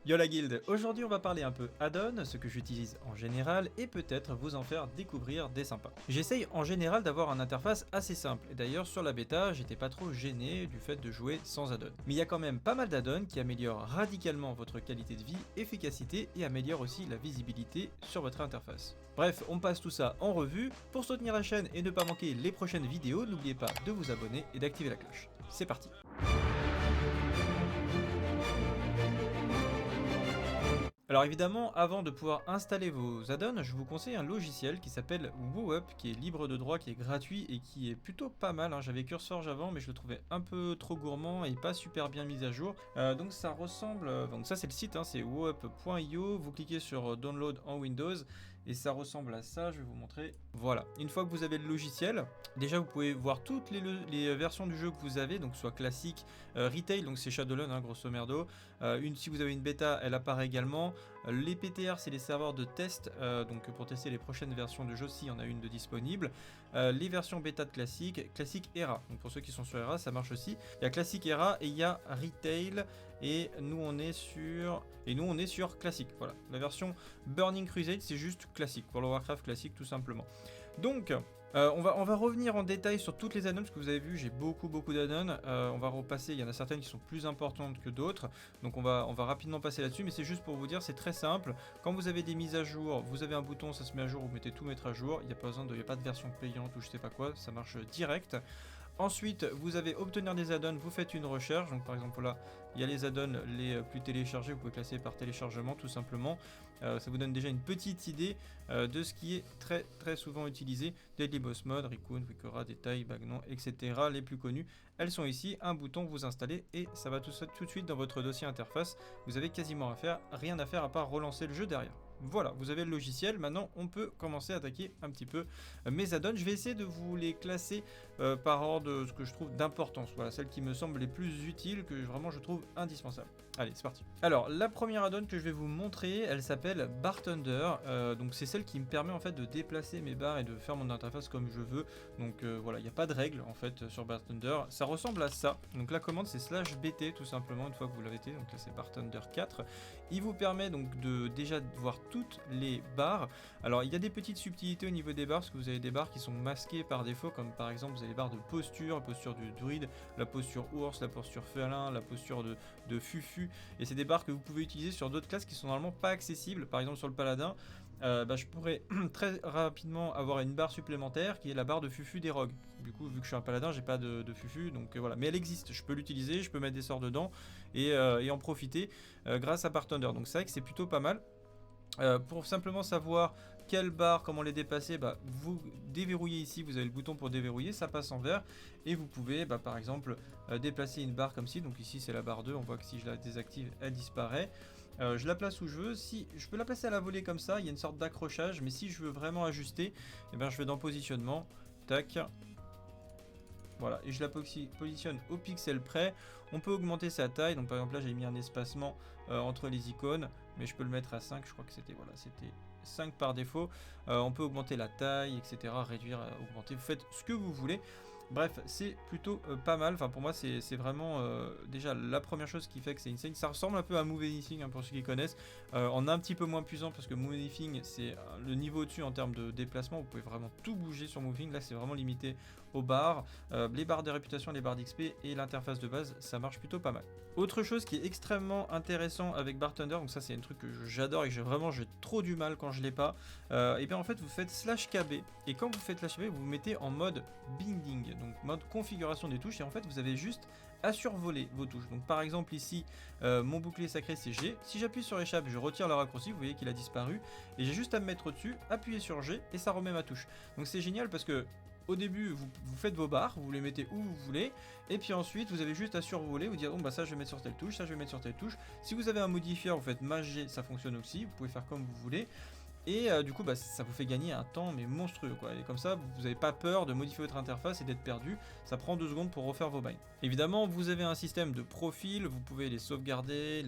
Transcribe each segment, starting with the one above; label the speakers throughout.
Speaker 1: Yo la guilde, aujourd'hui on va parler un peu add-on, ce que j'utilise en général, et peut-être vous en faire découvrir des sympas. J'essaye en général d'avoir une interface assez simple, et d'ailleurs sur la bêta j'étais pas trop gêné du fait de jouer sans add-on. Mais il y a quand même pas mal d'add-on qui améliorent radicalement votre qualité de vie, efficacité et améliorent aussi la visibilité sur votre interface. Bref, on passe tout ça en revue. Pour soutenir la chaîne et ne pas manquer les prochaines vidéos, n'oubliez pas de vous abonner et d'activer la cloche. C'est parti. Alors évidemment, avant de pouvoir installer vos add-ons, je vous conseille un logiciel qui s'appelle WooUp, qui est libre de droit, qui est gratuit et qui est plutôt pas mal. J'avais CurseForge avant, mais je le trouvais un peu trop gourmand et pas super bien mis à jour. Donc ça ressemble, donc ça c'est le site, c'est wooUp.io. Vous cliquez sur Download en Windows et ça ressemble à ça. Je vais vous montrer. Voilà. Une fois que vous avez le logiciel, déjà vous pouvez voir toutes les versions du jeu que vous avez, donc soit classique, retail, donc c'est Shadowrun, grosso merdo. Si vous avez une bêta, elle apparaît également. Les PTR, c'est les serveurs de test, donc pour tester les prochaines versions de jeu, s'il y en a une de disponible. Les versions bêta de classique ERA. Donc pour ceux qui sont sur ERA, ça marche aussi. Il y a classique ERA et il y a retail. Et nous on est sur classique. Voilà. La version Burning Crusade, c'est juste classique. Pour le Warcraft classique, tout simplement. Donc, on va revenir en détail sur toutes les add-ons, parce que vous avez vu, j'ai beaucoup d'add-ons. On va repasser, il y en a certaines qui sont plus importantes que d'autres. Donc on va rapidement passer là-dessus, mais c'est juste pour vous dire, c'est très simple. Quand vous avez des mises à jour, vous avez un bouton, ça se met à jour, vous mettez tout mettre à jour. Il n'y a pas besoin il n'y a pas de version payante ou je sais pas quoi, ça marche direct. Ensuite, vous avez obtenir des add-ons, vous faites une recherche. Donc par exemple là, il y a les add-ons les plus téléchargés, vous pouvez classer par téléchargement tout simplement. Ça vous donne déjà une petite idée de ce qui est très souvent utilisé. Deadly Boss Mode, Rikun, Wikora, Détail, Bagnon, etc. Les plus connus, elles sont ici. Un bouton, vous installez et ça va tout de suite dans votre dossier interface. Vous avez quasiment rien à faire à part relancer le jeu derrière. Voilà, vous avez le logiciel. Maintenant, on peut commencer à attaquer un petit peu mes add-ons. Je vais essayer de vous les classer par ordre de ce que je trouve d'importance. Voilà, celles qui me semblent les plus utiles, que vraiment je trouve indispensables. Allez, c'est parti. Alors, la première add-on que je vais vous montrer, elle s'appelle Bartender. Donc, c'est celle qui me permet en fait de déplacer mes barres et de faire mon interface comme je veux. Donc, voilà, il n'y a pas de règle en fait sur Bartender. Ça ressemble à ça. Donc, la commande c'est /bt tout simplement une fois que vous l'avez été. Donc, là, c'est Bartender 4. Il vous permet donc de déjà voir toutes les barres. Alors il y a des petites subtilités au niveau des barres, parce que vous avez des barres qui sont masquées par défaut, comme par exemple vous avez les barres de posture, la posture du druide, la posture ours, la posture félin, la posture de fufu, et c'est des barres que vous pouvez utiliser sur d'autres classes qui sont normalement pas accessibles. Par exemple sur le paladin, je pourrais très rapidement avoir une barre supplémentaire qui est la barre de fufu des rogues. Du coup, vu que je suis un paladin, j'ai pas de fufu, donc voilà. Mais elle existe, je peux l'utiliser, je peux mettre des sorts dedans et en profiter grâce à Bartender. Donc c'est vrai que c'est plutôt pas mal. Pour simplement savoir quelle barre, comment les dépasser, vous déverrouillez ici, vous avez le bouton pour déverrouiller, ça passe en vert et vous pouvez par exemple déplacer une barre comme ci. Donc ici c'est la barre 2, on voit que si je la désactive elle disparaît. Je la place où je veux. Si je peux la placer à la volée comme ça, il y a une sorte d'accrochage, mais si je veux vraiment ajuster, je vais dans positionnement, tac. Voilà, et je la positionne au pixel près. On peut augmenter sa taille, donc par exemple là j'ai mis un espacement entre les icônes, mais je peux le mettre à 5, je crois que c'était 5 par défaut. On peut augmenter la taille, etc., réduire, augmenter, vous faites ce que vous voulez. Bref, c'est plutôt pas mal. Enfin, pour moi, c'est vraiment déjà la première chose qui fait que c'est insane. Ça ressemble un peu à Move Anything, pour ceux qui connaissent. On est un petit peu moins puissant parce que Move Anything, c'est le niveau au-dessus en termes de déplacement. Vous pouvez vraiment tout bouger sur Move Anything. Là, c'est vraiment limité aux barres. Les barres de réputation, les barres d'XP et l'interface de base, ça marche plutôt pas mal. Autre chose qui est extrêmement intéressant avec Bartender, donc ça, c'est un truc que j'adore et que j'ai trop du mal quand je l'ai pas. Et bien en fait, vous faites /KB et quand vous faites /KB, vous vous mettez en mode binding. Donc mode configuration des touches, et en fait vous avez juste à survoler vos touches. Donc par exemple ici mon bouclier sacré c'est G, si j'appuie sur échappe je retire le raccourci, vous voyez qu'il a disparu et j'ai juste à me mettre au dessus, appuyer sur G et ça remet ma touche. Donc c'est génial parce que au début, vous faites vos barres, vous les mettez où vous voulez, et puis ensuite, vous avez juste à survoler, vous dire, ça je vais mettre sur telle touche, ça je vais mettre sur telle touche. Si vous avez un modifieur, vous faites Maj G, ça fonctionne aussi, vous pouvez faire comme vous voulez. Et du coup, bah, ça vous fait gagner un temps mais monstrueux quoi. Et comme ça, vous n'avez pas peur de modifier votre interface et d'être perdu. Ça prend 2 secondes pour refaire vos binds. Évidemment, vous avez un système de profil, vous pouvez les sauvegarder,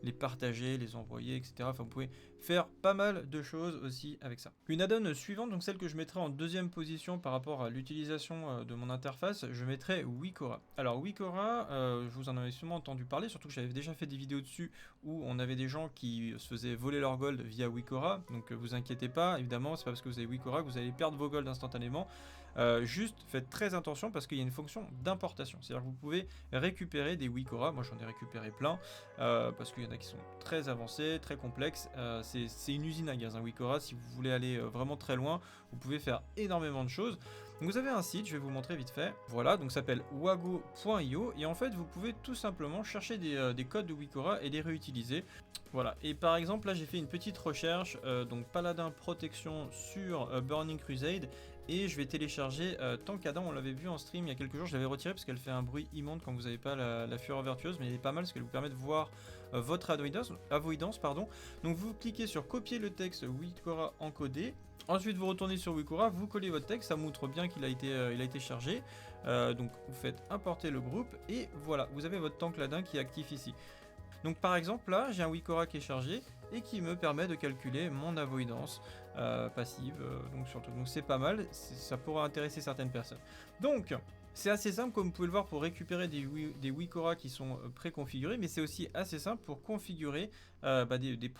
Speaker 1: les partager, les envoyer, etc. Enfin, vous pouvez faire pas mal de choses aussi avec ça. Une add-on suivante, donc celle que je mettrai en deuxième position par rapport à l'utilisation de mon interface, je mettrai Wikora. Alors Wikora, je vous en avais sûrement entendu parler, surtout que j'avais déjà fait des vidéos dessus où on avait des gens qui se faisaient voler leur gold via Wikora. Donc vous inquiétez pas, évidemment, c'est pas parce que vous avez Wikora que vous allez perdre vos gold instantanément. Juste faites très attention parce qu'il y a une fonction d'importation. C'est-à-dire que vous pouvez récupérer des Wikora. Moi j'en ai récupéré plein parce qu'il y en a qui sont très avancés, très complexes. C'est une usine à gaz, un Wikora. Si vous voulez aller vraiment très loin, vous pouvez faire énormément de choses. Donc vous avez un site, je vais vous montrer vite fait. Voilà, donc ça s'appelle wago.io et en fait vous pouvez tout simplement chercher des codes de Wikora et les réutiliser. Voilà, et par exemple là j'ai fait une petite recherche, donc Paladin Protection sur Burning Crusade, et je vais télécharger Tankada. On l'avait vu en stream il y a quelques jours, je l'avais retiré parce qu'elle fait un bruit immonde quand vous n'avez pas la fureur vertueuse, mais elle est pas mal parce qu'elle vous permet de voir votre avoidance, pardon. Donc vous cliquez sur copier le texte Wikora encodé. Ensuite vous retournez sur Wikora, vous collez votre texte, ça montre bien qu'il a été chargé. Donc vous faites importer le groupe et voilà, vous avez votre Tankladin qui est actif ici. Donc par exemple là j'ai un Wikora qui est chargé et qui me permet de calculer mon avoidance passive, donc c'est pas mal, ça pourra intéresser certaines personnes. Donc c'est assez simple comme vous pouvez le voir pour récupérer des Wikora qui sont préconfigurés, mais c'est aussi assez simple pour configurer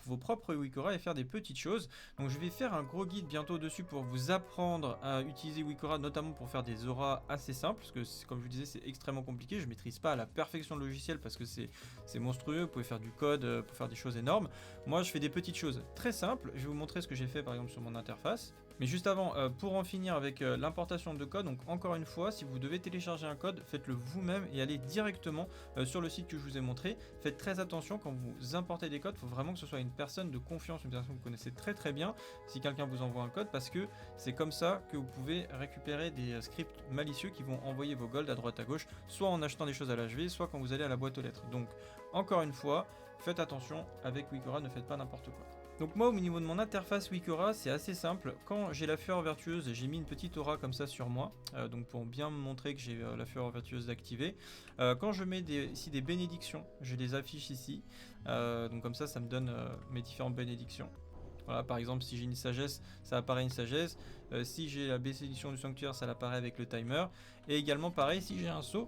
Speaker 1: vos propres Wikora et faire des petites choses. Donc je vais faire un gros guide bientôt dessus pour vous apprendre à utiliser Wikora, notamment pour faire des auras assez simples, parce que comme je vous disais c'est extrêmement compliqué, je ne maîtrise pas à la perfection le logiciel parce que c'est monstrueux, vous pouvez faire du code pour faire des choses énormes. Moi je fais des petites choses très simples, je vais vous montrer ce que j'ai fait par exemple sur mon interface. Mais juste avant, pour en finir avec l'importation de code, donc encore une fois, si vous devez télécharger un code, faites-le vous-même et allez directement sur le site que je vous ai montré. Faites très attention quand vous importez des codes, il faut vraiment que ce soit une personne de confiance, une personne que vous connaissez très très bien, si quelqu'un vous envoie un code, parce que c'est comme ça que vous pouvez récupérer des scripts malicieux qui vont envoyer vos golds à droite à gauche, soit en achetant des choses à l'HV, soit quand vous allez à la boîte aux lettres. Donc, encore une fois, faites attention avec Wikora, ne faites pas n'importe quoi. Donc moi au niveau de mon interface Wikora c'est assez simple, quand j'ai la fureur vertueuse j'ai mis une petite aura comme ça sur moi, donc pour bien me montrer que j'ai la fureur vertueuse activée. Quand je mets ici des bénédictions, je les affiche ici, donc comme ça ça me donne mes différentes bénédictions. Voilà, par exemple si j'ai une sagesse, ça apparaît une sagesse, si j'ai la bénédiction du sanctuaire ça apparaît avec le timer, et également pareil si j'ai un sceau,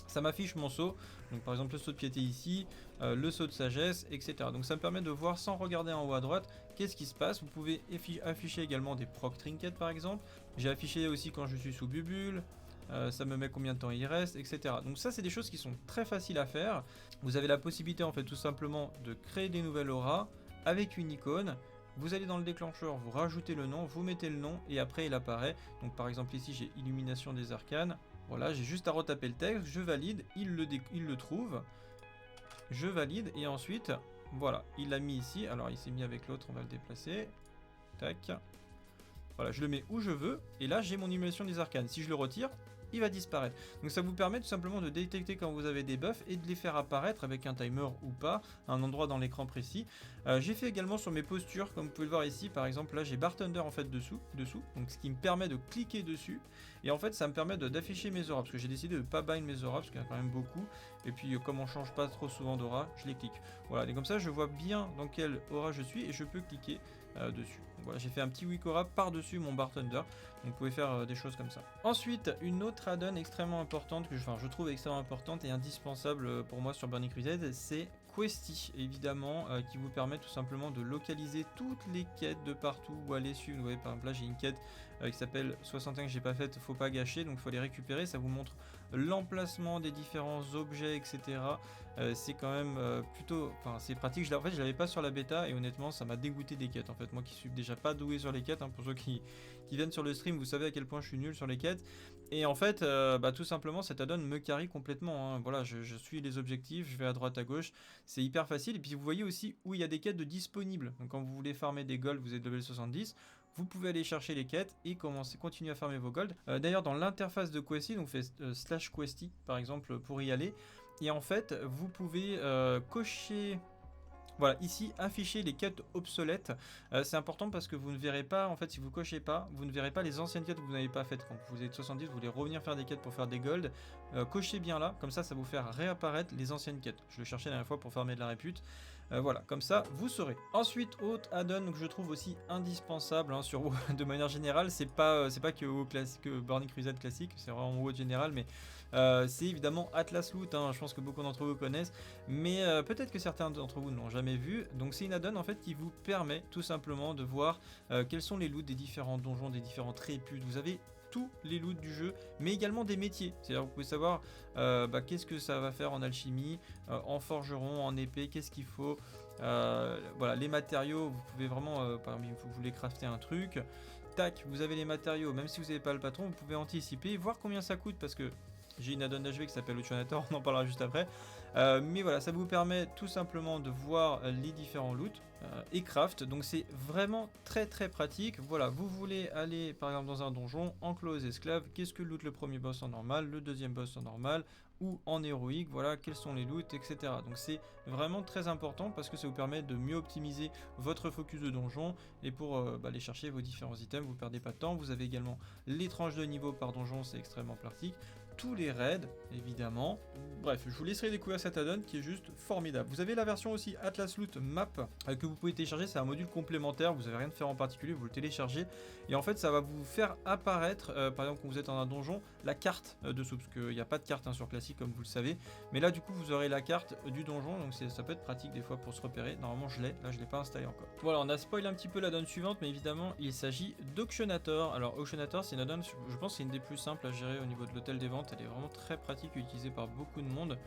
Speaker 1: ça m'affiche mon sceau, donc par exemple le sceau de piété ici, le sceau de sagesse, etc. Donc ça me permet de voir sans regarder en haut à droite qu'est-ce qui se passe. Vous pouvez afficher également des proc trinkets par exemple, j'ai affiché aussi quand je suis sous bubule, ça me met combien de temps il reste, etc. Donc ça c'est des choses qui sont très faciles à faire. Vous avez la possibilité en fait tout simplement de créer des nouvelles auras avec une icône. Vous allez dans le déclencheur, vous rajoutez le nom, vous mettez le nom et après il apparaît. Donc par exemple ici j'ai illumination des arcanes. Voilà, j'ai juste à retaper le texte, je valide, il le trouve. Je valide et ensuite, voilà, il l'a mis ici. Alors il s'est mis avec l'autre, on va le déplacer. Tac. Voilà, je le mets où je veux. Et là j'ai mon illumination des arcanes. Si je le retire, il va disparaître. Donc ça vous permet tout simplement de détecter quand vous avez des buffs et de les faire apparaître avec un timer ou pas, à un endroit dans l'écran précis. J'ai fait également sur mes postures, comme vous pouvez le voir ici, par exemple là j'ai Bartender en fait dessous, donc ce qui me permet de cliquer dessus, et en fait ça me permet d'afficher mes auras, parce que j'ai décidé de ne pas bind mes auras, parce qu'il y en a quand même beaucoup, et puis comme on change pas trop souvent d'aura, je les clique. Voilà, et comme ça je vois bien dans quelle aura je suis, et je peux cliquer dessus. Donc voilà, j'ai fait un petit Wikora par-dessus mon Bartender, donc vous pouvez faire des choses comme ça. Ensuite, une autre add-on extrêmement importante, que je trouve extrêmement importante et indispensable pour moi sur Burning Crusade, c'est Questy, évidemment, qui vous permet tout simplement de localiser toutes les quêtes de partout où aller suivre. Vous voyez, par exemple là j'ai une quête qui s'appelle 61 que j'ai pas faite, faut pas gâcher, donc il faut les récupérer, ça vous montre l'emplacement des différents objets, etc. C'est quand même plutôt, enfin c'est pratique. En fait je l'avais pas sur la bêta et honnêtement ça m'a dégoûté des quêtes. En fait moi qui suis déjà pas doué sur les quêtes, hein, pour ceux qui viennent sur le stream, vous savez à quel point je suis nul sur les quêtes. Et en fait tout simplement cette add-on me carry complètement, hein. Voilà, je suis les objectifs, je vais à droite à gauche, c'est hyper facile. Et puis vous voyez aussi où il y a des quêtes de disponibles. Donc quand vous voulez farmer des golds, vous êtes level 70, vous pouvez aller chercher les quêtes et continuer à farmer vos golds. D'ailleurs dans l'interface de Questy, donc fait /Questy par exemple pour y aller. Et en fait vous pouvez cocher Voilà, ici, afficher les quêtes obsolètes, c'est important parce que vous ne verrez pas, en fait, si vous cochez pas, vous ne verrez pas les anciennes quêtes que vous n'avez pas faites. Quand vous êtes 70, vous voulez revenir faire des quêtes pour faire des golds, cochez bien là, comme ça vous fait réapparaître les anciennes quêtes. Je le cherchais la dernière fois pour farmer de la répute. Voilà, comme ça, vous saurez. Ensuite, autre add-on que je trouve aussi indispensable hein, sur WoW de manière générale, c'est pas que WoW classique, que Burning Crusade classique, c'est vraiment WoW général, mais c'est évidemment Atlas Loot, hein, je pense que beaucoup d'entre vous connaissent, mais peut-être que certains d'entre vous ne l'ont jamais vu. Donc c'est une add-on en fait qui vous permet tout simplement de voir quels sont les loots des différents donjons, des différentes réputes. Vous avez tous les loots du jeu, mais également des métiers. C'est-à-dire vous pouvez savoir qu'est-ce que ça va faire en alchimie, en forgeron, en épée, qu'est-ce qu'il faut. Voilà, les matériaux, vous pouvez vraiment, par exemple, vous voulez crafter un truc. Tac, vous avez les matériaux, même si vous n'avez pas le patron, vous pouvez anticiper, voir combien ça coûte, parce que j'ai une add-on d'HV qui s'appelle Oceanator, on en parlera juste après. Mais voilà, ça vous permet tout simplement de voir les différents loots et craft. Donc c'est vraiment très très pratique. Voilà, vous voulez aller par exemple dans un donjon, enclos aux esclaves. Qu'est-ce que loot le premier boss en normal, le deuxième boss en normal ou en héroïque, voilà, quels sont les loots, etc. Donc c'est vraiment très important parce que ça vous permet de mieux optimiser votre focus de donjon et pour aller chercher vos différents items, vous perdez pas de temps. Vous avez également les tranches de niveau par donjon, c'est extrêmement pratique. Tous les raids, évidemment. Bref, je vous laisserai découvrir cette add-on qui est juste formidable. Vous avez la version aussi Atlas Loot Map que vous pouvez télécharger, c'est un module complémentaire, vous n'avez rien de faire en particulier, vous le téléchargez et en fait ça va vous faire apparaître, par exemple quand vous êtes dans un donjon, la carte dessous, parce qu'il n'y a pas de carte hein, sur classique comme vous le savez, mais là du coup vous aurez la carte du donjon, donc ça peut être pratique des fois pour se repérer. Normalement je l'ai, là je ne l'ai pas installé encore. Voilà, on a spoilé un petit peu l'add-on suivante, mais évidemment il s'agit d'Auctionator. Alors Auctionator c'est une add-on, je pense que c'est une des plus simples à gérer au niveau de l'hôtel des ventes, elle est vraiment très pratique et utilisée par beaucoup de monde.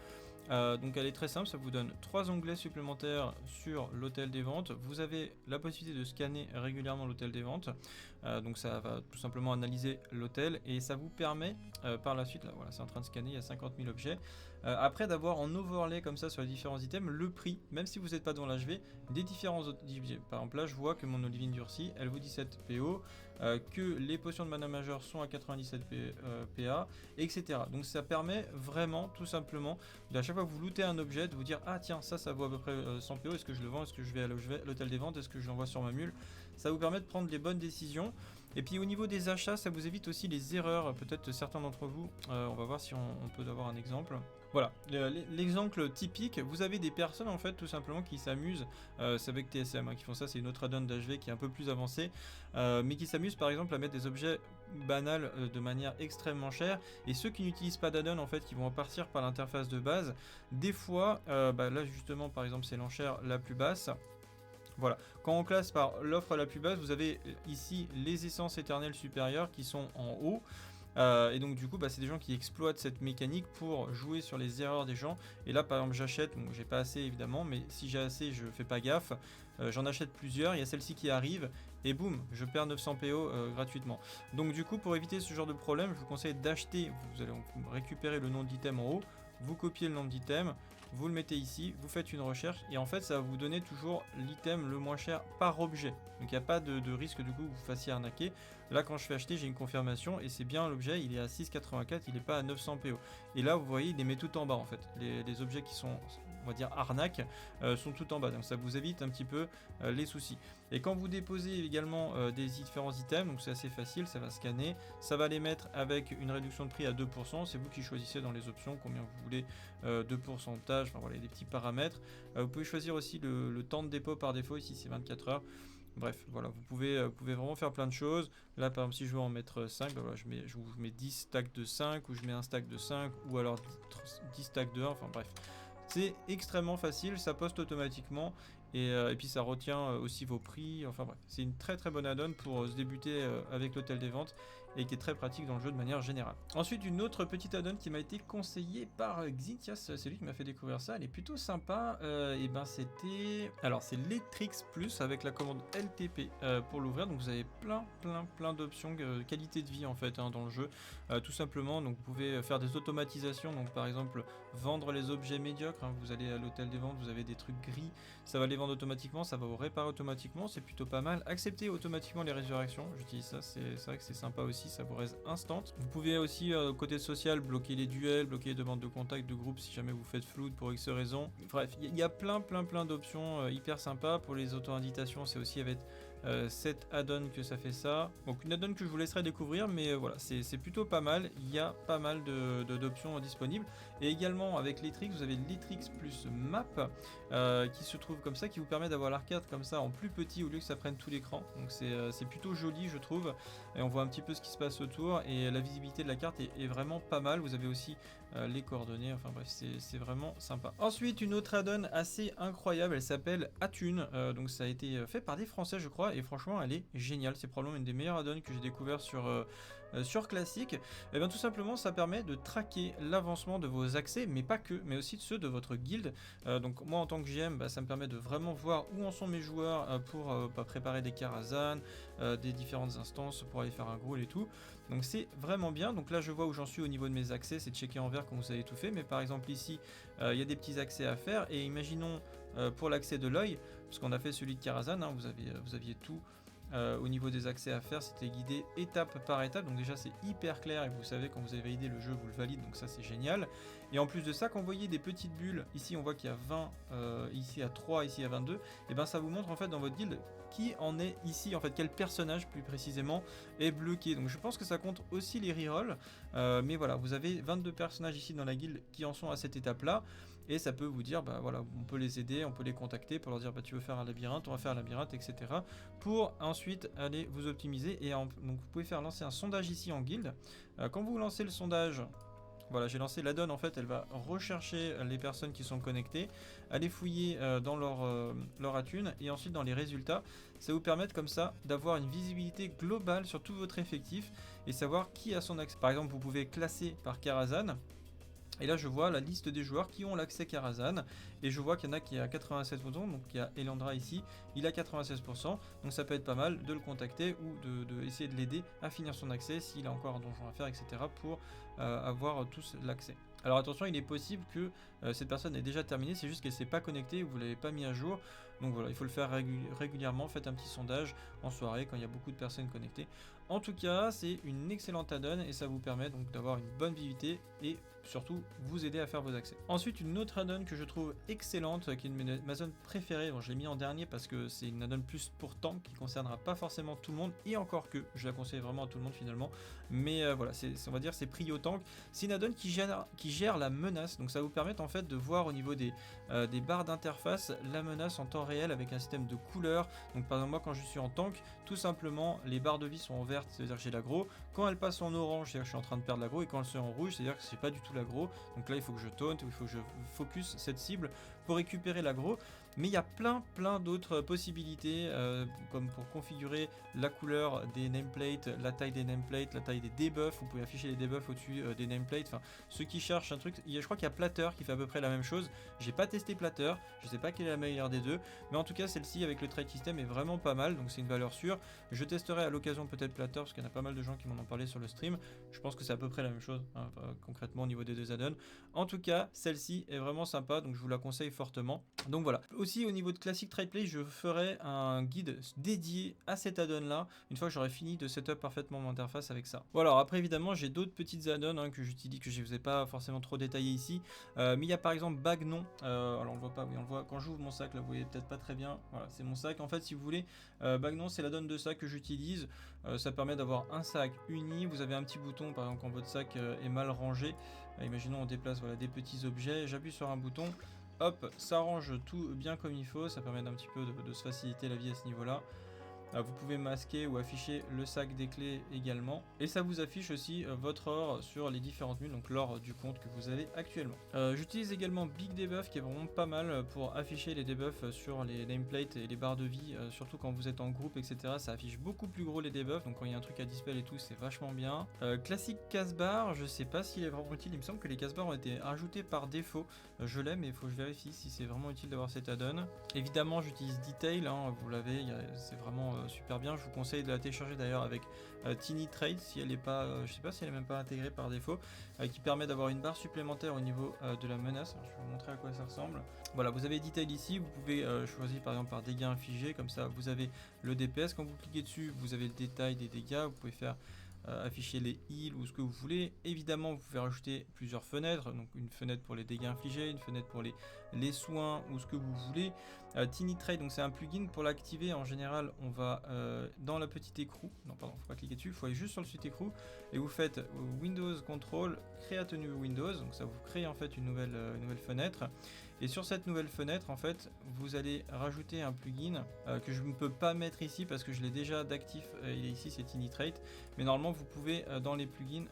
Speaker 1: Donc elle est très simple, ça vous donne 3 onglets supplémentaires sur l'hôtel des ventes. Vous avez la possibilité de scanner régulièrement l'hôtel des ventes. Donc ça va tout simplement analyser l'hôtel et ça vous permet par la suite, là voilà c'est en train de scanner, il y a 50 000 objets. Après d'avoir en overlay comme ça sur les différents items le prix, même si vous n'êtes pas dans l'HV, des différents objets. Par exemple là je vois que mon olivine durcie elle vaut 17 PO, que les potions de mana majeure sont à 97 PA, etc. Donc ça permet vraiment tout simplement à chaque fois que vous lootez un objet de vous dire ah tiens ça vaut à peu près 100 PO, est-ce que je le vends, est-ce que je vais à l'hôtel des ventes, est-ce que je l'envoie sur ma mule. Ça vous permet de prendre les bonnes décisions. Et puis au niveau des achats, ça vous évite aussi les erreurs, peut-être certains d'entre vous, on va voir si on peut avoir un exemple. Voilà, l'exemple typique, vous avez des personnes en fait tout simplement qui s'amusent, c'est avec TSM hein, qui font ça, c'est une autre add-on d'HV qui est un peu plus avancée, mais qui s'amusent par exemple à mettre des objets banals de manière extrêmement chère, et ceux qui n'utilisent pas d'add-on en fait, qui vont en partir par l'interface de base, des fois, là justement par exemple c'est l'enchère la plus basse. Voilà, quand on classe par l'offre la plus basse, vous avez ici les essences éternelles supérieures qui sont en haut. Et donc du coup c'est des gens qui exploitent cette mécanique pour jouer sur les erreurs des gens. Et là par exemple j'achète, bon, j'ai pas assez évidemment, mais si j'ai assez je fais pas gaffe, j'en achète plusieurs, il y a celle-ci qui arrive et boum je perds 900 PO gratuitement. Donc du coup pour éviter ce genre de problème je vous conseille d'acheter, vous allez récupérer le nom d'item en haut, vous copiez le nom d'item, vous le mettez ici, vous faites une recherche et en fait ça va vous donner toujours l'item le moins cher par objet. Donc il n'y a pas de risque du coup que vous fassiez arnaquer. Là quand je fais acheter j'ai une confirmation et c'est bien l'objet, il est à 6,84, il n'est pas à 900 PO. Et là vous voyez il les met tout en bas en fait. Les objets qui sont on va dire arnaque sont tout en bas, donc ça vous évite un petit peu les soucis. Et quand vous déposez également des différents items, donc c'est assez facile, ça va scanner, ça va les mettre avec une réduction de prix à 2%, c'est vous qui choisissez dans les options combien vous voulez de pourcentage, enfin voilà des petits paramètres. Vous pouvez choisir aussi le temps de dépôt par défaut, ici c'est 24 heures. Bref, voilà, vous pouvez vraiment faire plein de choses. Là, par exemple, si je veux en mettre 5, ben voilà, je vous mets 10 stacks de 5, ou je mets un stack de 5, ou alors 10 stacks de 1, enfin bref. C'est extrêmement facile, ça poste automatiquement, et puis ça retient aussi vos prix, enfin bref. C'est une très très bonne add-on pour se débuter avec l'hôtel des ventes, et qui est très pratique dans le jeu de manière générale. Ensuite, une autre petite add-on qui m'a été conseillée par Xintias, c'est lui qui m'a fait découvrir ça, elle est plutôt sympa, et ben c'était... Alors c'est Letrix Plus avec la commande LTP pour l'ouvrir, donc vous avez plein d'options, qualité de vie en fait hein, dans le jeu, tout simplement, donc vous pouvez faire des automatisations, donc par exemple vendre les objets médiocres, hein, vous allez à l'hôtel des ventes, vous avez des trucs gris, ça va les vendre automatiquement, ça va vous réparer automatiquement, c'est plutôt pas mal. Accepter automatiquement les résurrections, j'utilise ça, c'est vrai que c'est sympa aussi. ici ça vous reste instant. Vous pouvez aussi côté social bloquer les duels, bloquer les demandes de contact de groupe si jamais vous faites flood pour X raison. Bref, il y a plein d'options hyper sympas. Pour les auto-invitations, c'est aussi avec cette add-on que ça fait ça. Donc une add-on que je vous laisserai découvrir, mais voilà, c'est plutôt pas mal. Il y a pas mal d'options disponibles. Et également avec Letrix, vous avez Letrix plus Map qui se trouve comme ça, qui vous permet d'avoir l'arcade comme ça en plus petit au lieu que ça prenne tout l'écran. Donc c'est plutôt joli je trouve. Et on voit un petit peu ce qui se passe autour et la visibilité de la carte est vraiment pas mal. Vous avez aussi les coordonnées, enfin bref, c'est vraiment sympa. Ensuite, une autre add-on assez incroyable, elle s'appelle Attune. Donc ça a été fait par des Français je crois, et franchement elle est géniale. C'est probablement une des meilleures add-ons que j'ai découvert sur Classic. Et bien tout simplement ça permet de traquer l'avancement de vos accès, mais pas que, mais aussi de ceux de votre guilde. Donc moi en tant que GM, ça me permet de vraiment voir où en sont mes joueurs pour préparer des Karazhan, des différentes instances pour aller faire un gros et tout. Donc c'est vraiment bien. Donc là je vois où j'en suis au niveau de mes accès, c'est checké en vert quand vous avez tout fait, mais par exemple ici il y a des petits accès à faire, et imaginons pour l'accès de l'œil, parce qu'on a fait celui de Karazhan, hein, vous aviez tout au niveau des accès à faire, c'était guidé étape par étape, donc déjà c'est hyper clair et vous savez quand vous avez validé le jeu vous le valide, donc ça c'est génial. Et en plus de ça, quand vous voyez des petites bulles, ici on voit qu'il y a 20, ici à 3, ici à 22, et ben ça vous montre en fait dans votre guilde qui en est ici, en fait quel personnage plus précisément est bloqué. Donc je pense que ça compte aussi les rerolls, mais voilà, vous avez 22 personnages ici dans la guilde qui en sont à cette étape là. Et ça peut vous dire, bah voilà, on peut les aider, on peut les contacter pour leur dire, bah tu veux faire un labyrinthe, on va faire un labyrinthe, etc. Pour ensuite aller vous optimiser. Et donc vous pouvez faire lancer un sondage ici en guilde. Quand vous lancez le sondage, voilà, j'ai lancé l'add-on, en fait, elle va rechercher les personnes qui sont connectées, aller fouiller dans leur attune, et ensuite dans les résultats, ça vous permet comme ça d'avoir une visibilité globale sur tout votre effectif et savoir qui a son accès. Par exemple, vous pouvez classer par Karazhan. Et là je vois la liste des joueurs qui ont l'accès Karazhan, et je vois qu'il y en a qui a 87%, donc il y a Elandra ici, il a 96%, donc ça peut être pas mal de le contacter ou de essayer de l'aider à finir son accès s'il a encore un donjon à faire, etc. pour avoir tous l'accès. Alors attention, il est possible que cette personne ait déjà terminé, c'est juste qu'elle ne s'est pas connectée ou vous ne l'avez pas mis à jour. Donc voilà, il faut le faire régulièrement, faites un petit sondage en soirée quand il y a beaucoup de personnes connectées. En tout cas, c'est une excellente add-on et ça vous permet donc d'avoir une bonne visibilité et surtout vous aider à faire vos accès. Ensuite, une autre add-on que je trouve excellente, qui est une de ma zone préférée, bon, je l'ai mis en dernier parce que c'est une add-on plus pour tank qui concernera pas forcément tout le monde, et encore que je la conseille vraiment à tout le monde finalement, mais voilà, on va dire c'est pris au tank. C'est une add-on qui gère la menace, donc ça vous permet en fait de voir au niveau des barres d'interface la menace en temps réel avec un système de couleurs. Donc par exemple moi quand je suis en tank, tout simplement les barres de vie sont en vert, c'est-à-dire que j'ai l'aggro. Quand elles passent en orange, c'est-à-dire que je suis en train de perdre l'aggro, et quand elles sont en rouge, c'est-à-dire que c'est pas du tout l'aggro. Donc là il faut que je taunt, ou il faut que je focus cette cible pour récupérer l'aggro. Mais il y a plein d'autres possibilités, comme pour configurer la couleur des nameplates, la taille des nameplates, la taille des debuffs. Vous pouvez afficher les debuffs au-dessus des nameplates. Enfin, ceux qui cherchent un truc, je crois qu'il y a Platter qui fait à peu près la même chose. J'ai pas testé Platter, je sais pas quelle est la meilleure des deux, mais en tout cas celle-ci avec le trade system est vraiment pas mal, donc c'est une valeur sûre. Je testerai à l'occasion peut-être Platter parce qu'il y en a pas mal de gens qui m'en ont parlé sur le stream. Je pense que c'est à peu près la même chose, hein, concrètement au niveau des deux add-ons. En tout cas, celle-ci est vraiment sympa, donc je vous la conseille fortement. Donc voilà. Aussi au niveau de Classic Trade Play, je ferai un guide dédié à cet add-on là, une fois que j'aurai fini de setup parfaitement mon interface avec ça. Voilà, alors après évidemment j'ai d'autres petites add-ons que j'utilise, que je ne vous ai pas forcément trop détaillé ici, mais il y a par exemple Bagnon, alors on le voit pas, oui on le voit quand j'ouvre mon sac là, vous voyez peut-être pas très bien, voilà c'est mon sac. En fait si vous voulez, Bagnon c'est l'add-on de sac que j'utilise, ça permet d'avoir un sac uni. Vous avez un petit bouton par exemple quand votre sac est mal rangé, imaginons on déplace voilà, des petits objets, j'appuie sur un bouton, hop, ça range tout bien comme il faut, ça permet d'un petit peu de se faciliter la vie à ce niveau-là. Vous pouvez masquer ou afficher le sac des clés également, et ça vous affiche aussi votre or sur les différentes mules, donc l'or du compte que vous avez actuellement. J'utilise également Big Debuff qui est vraiment pas mal pour afficher les debuffs sur les nameplates et les barres de vie, surtout quand vous êtes en groupe etc. Ça affiche beaucoup plus gros les debuffs, donc quand il y a un truc à dispel et tout c'est vachement bien. Classique casse-barre, je sais pas s'il est vraiment utile, il me semble que les casse-barres ont été rajoutés par défaut, je l'ai mais il faut que je vérifie si c'est vraiment utile d'avoir cet add-on. Évidemment j'utilise Detail, hein, vous l'avez, c'est vraiment super bien. Je vous conseille de la télécharger d'ailleurs avec Tiny Trade si elle n'est pas, je sais pas si elle est même pas intégrée par défaut, qui permet d'avoir une barre supplémentaire au niveau de la menace. Alors, je vais vous montrer à quoi ça ressemble. Voilà, vous avez Detail ici, vous pouvez choisir par exemple par dégâts infligés, comme ça vous avez le DPS. Quand vous cliquez dessus, vous avez le détail des dégâts, vous pouvez faire afficher les heals ou ce que vous voulez. Évidemment, vous pouvez rajouter plusieurs fenêtres, donc une fenêtre pour les dégâts infligés, une fenêtre pour les soins ou ce que vous voulez. Tinitrate, donc c'est un plugin. Pour l'activer, en général, on va dans la petite écrou. Non, pardon, faut pas cliquer dessus, il faut aller juste sur le petit écrou et vous faites Windows Control, Create a new Windows, donc ça vous crée en fait une nouvelle fenêtre. Et sur cette nouvelle fenêtre, en fait, vous allez rajouter un plugin que je ne peux pas mettre ici parce que je l'ai déjà d'actif. Il est ici, c'est Tinitrate. Mais normalement, vous pouvez dans les plugins,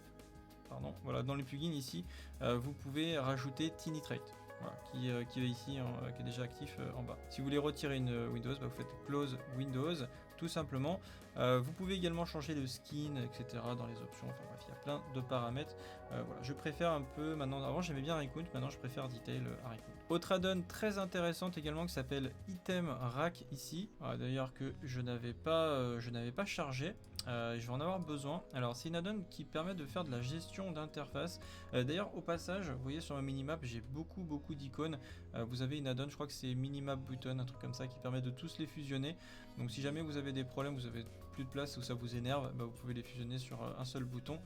Speaker 1: dans les plugins ici, vous pouvez rajouter Tinitrate. Voilà, qui est ici, qui est déjà actif en bas. Si vous voulez retirer une Windows, vous faites Close Windows, tout simplement. Vous pouvez également changer le skin, etc. dans les options. Enfin bref, il y a plein de paramètres. Voilà, je préfère un peu maintenant. Avant, j'aimais bien Recount, maintenant je préfère Detail à Recount. Autre add-on très intéressante également qui s'appelle Item Rack ici. D'ailleurs que je n'avais pas chargé. Je vais en avoir besoin. Alors c'est une add-on qui permet de faire de la gestion d'interface. D'ailleurs au passage, vous voyez sur ma minimap, j'ai beaucoup d'icônes. Vous avez une add-on, je crois que c'est Minimap Button, un truc comme ça qui permet de tous les fusionner. Donc si jamais vous avez des problèmes, vous avez plus de place ou ça vous énerve, vous pouvez les fusionner sur un seul bouton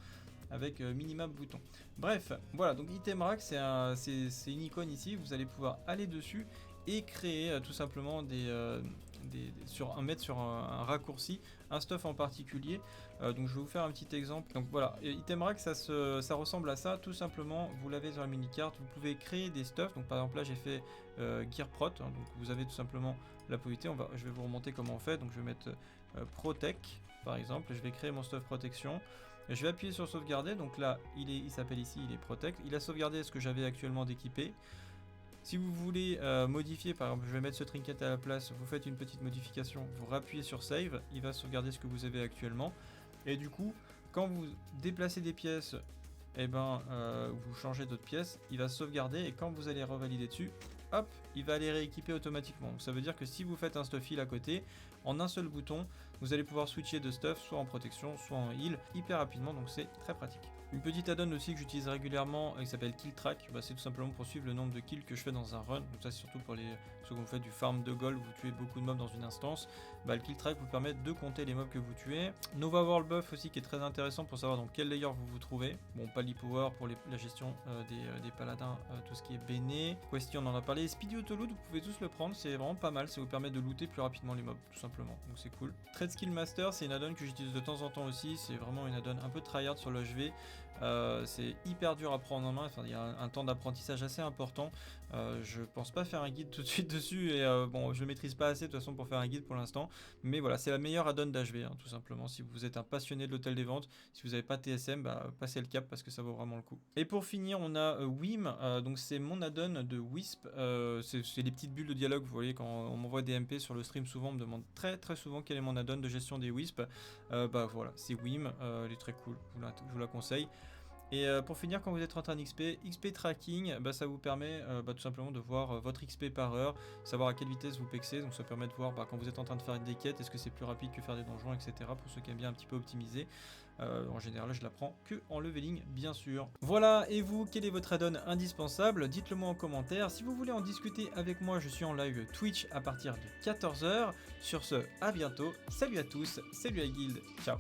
Speaker 1: avec Minimap Bouton. Bref, voilà, donc Item Rack c'est une icône ici, vous allez pouvoir aller dessus et créer tout simplement mettre sur un raccourci un stuff en particulier. Donc je vais vous faire un petit exemple. Donc voilà, Item Rack ça ressemble à ça, tout simplement. Vous l'avez sur la mini carte, vous pouvez créer des stuffs. Donc par exemple là j'ai fait Gear Prot, donc vous avez tout simplement la possibilité. Je vais vous remonter comment on fait. Donc je vais mettre Protect par exemple, je vais créer mon stuff protection. Je vais appuyer sur sauvegarder, donc là il s'appelle ici, il est Protect. Il a sauvegardé ce que j'avais actuellement d'équipé. Si vous voulez modifier, par exemple je vais mettre ce trinket à la place, vous faites une petite modification, vous rappuyez sur Save, il va sauvegarder ce que vous avez actuellement. Et du coup, quand vous déplacez des pièces, vous changez d'autres pièces, il va sauvegarder et quand vous allez revalider dessus, hop, il va les rééquiper automatiquement. Donc ça veut dire que si vous faites un stuff heal à côté, en un seul bouton, vous allez pouvoir switcher de stuff soit en protection, soit en heal hyper rapidement, donc c'est très pratique. Une petite add-on aussi que j'utilise régulièrement qui s'appelle Kill Track, c'est tout simplement pour suivre le nombre de kills que je fais dans un run. Donc ça c'est surtout pour ceux qui vous faites du farm de gold, vous tuez beaucoup de mobs dans une instance. Le Kill Track vous permet de compter les mobs que vous tuez. Nova World Buff aussi qui est très intéressant pour savoir dans quel layer vous vous trouvez. Bon, Pally Power pour la gestion des paladins, tout ce qui est béné. Question on en a parlé. Speedy Auto Loot, vous pouvez tous le prendre, c'est vraiment pas mal, ça vous permet de looter plus rapidement les mobs tout simplement, donc c'est cool. Trade Skill Master, c'est une add-on que j'utilise de temps en temps aussi, c'est vraiment une add-on un peu tryhard sur le HV. C'est hyper dur à prendre en main, il y a un temps d'apprentissage assez important. Je pense pas faire un guide tout de suite dessus et je maîtrise pas assez de toute façon pour faire un guide pour l'instant, mais voilà, c'est la meilleure add-on d'HV tout simplement. Si vous êtes un passionné de l'hôtel des ventes, si vous n'avez pas TSM, passez le cap parce que ça vaut vraiment le coup. Et pour finir, on a Wim, donc c'est mon add-on de Wisp. C'est les petites bulles de dialogue, vous voyez, quand on m'envoie des MP sur le stream, souvent on me demande très souvent quel est mon add-on de gestion des Wisp. Voilà, c'est Wim, elle est très cool, je vous la conseille. Et pour finir, quand vous êtes en train d'XP tracking, ça vous permet tout simplement de voir votre XP par heure, savoir à quelle vitesse vous pexez, donc ça permet de voir quand vous êtes en train de faire des quêtes, est-ce que c'est plus rapide que faire des donjons, etc. Pour ceux qui aiment bien un petit peu optimiser. En général, je la prends que en leveling, bien sûr. Voilà, et vous, quel est votre add-on indispensable? Dites-le moi en commentaire. Si vous voulez en discuter avec moi, je suis en live Twitch à partir de 14 h. Sur ce, à bientôt. Salut à tous, salut à Guild, ciao.